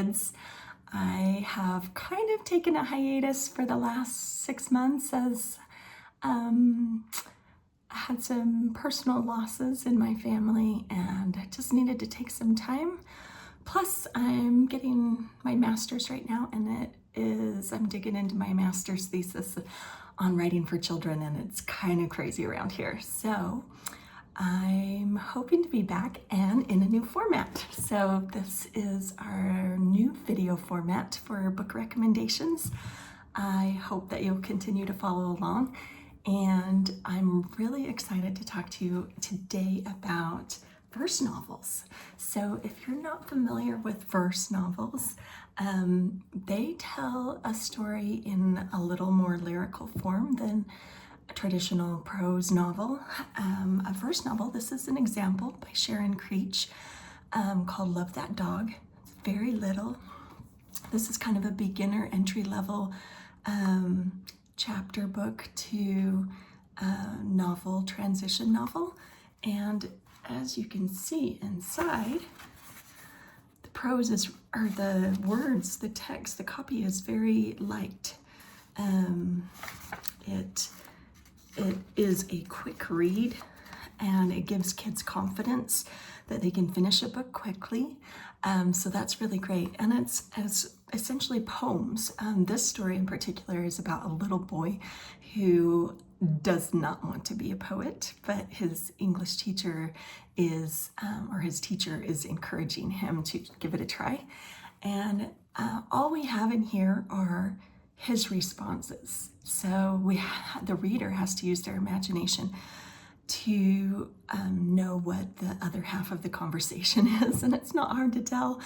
kids. I have kind of taken a hiatus for the last 6 months as I had some personal losses in my family and I just needed to take some time. Plus, I'm getting my master's right now, and I'm digging into my master's thesis on writing for children, and it's kind of crazy around here. So I'm hoping to be back and in a new format. So this is our new video format for book recommendations. I hope that you'll continue to follow along, and I'm really excited to talk to you today about verse novels. So if you're not familiar with verse novels, they tell a story in a little more lyrical form than a traditional prose novel. A verse novel, this is an example by Sharon Creech called Love That Dog. It's very little. This is kind of a beginner entry-level chapter book to novel, transition novel. And as you can see inside, the prose is, or the words, the text, the copy is very light. It is a quick read, and it gives kids confidence that they can finish a book quickly. So that's really great. And it's essentially poems. This story in particular is about a little boy who does not want to be a poet, but his English teacher is, or his teacher is encouraging him to give it a try. And all we have in here are his responses. So the reader has to use their imagination to know what the other half of the conversation is, and it's not hard to tell,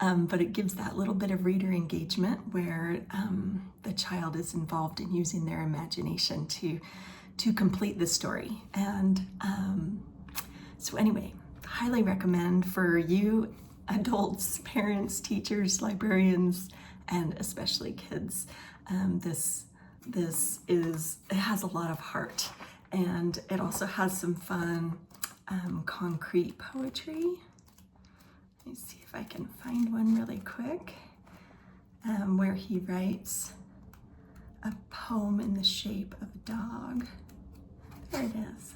but it gives that little bit of reader engagement where the child is involved in using their imagination to complete the story. And so anyway, highly recommend for you adults, parents, teachers, librarians, and especially kids. It has a lot of heart, and it also has some fun concrete poetry. Let me see if I can find one really quick, where he writes a poem in the shape of a dog. There it is.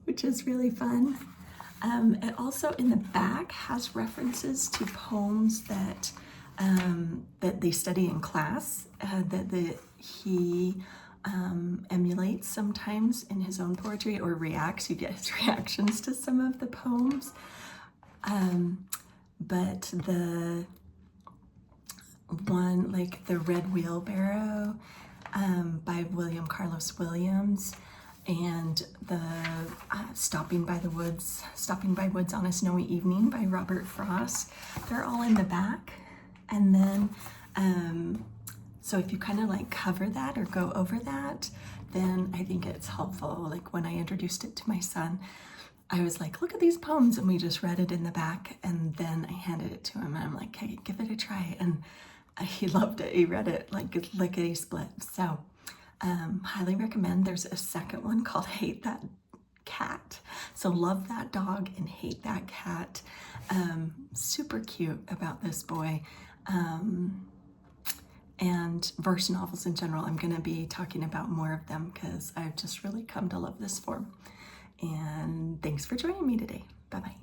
Which is really fun. It also in the back has references to poems that they study in class, that he emulates sometimes in his own poetry or reacts. You get his reactions to some of the poems. But the one, like the Red Wheelbarrow by William Carlos Williams, and the Stopping by Woods on a Snowy Evening by Robert Frost, they're all in the back. And then so if you kind of like cover that or go over that, then I think it's helpful. Like when I introduced it to my son, I was like, look at these poems, and we just read it in the back, and then I handed it to him, and I'm like, hey, give it a try. And he loved it. He read it like lickety split. So highly recommend. There's a second one called Hate That Cat. So Love That Dog and Hate That Cat. Super cute about this boy. And verse novels in general. I'm going to be talking about more of them because I've just really come to love this form. And thanks for joining me today. Bye-bye.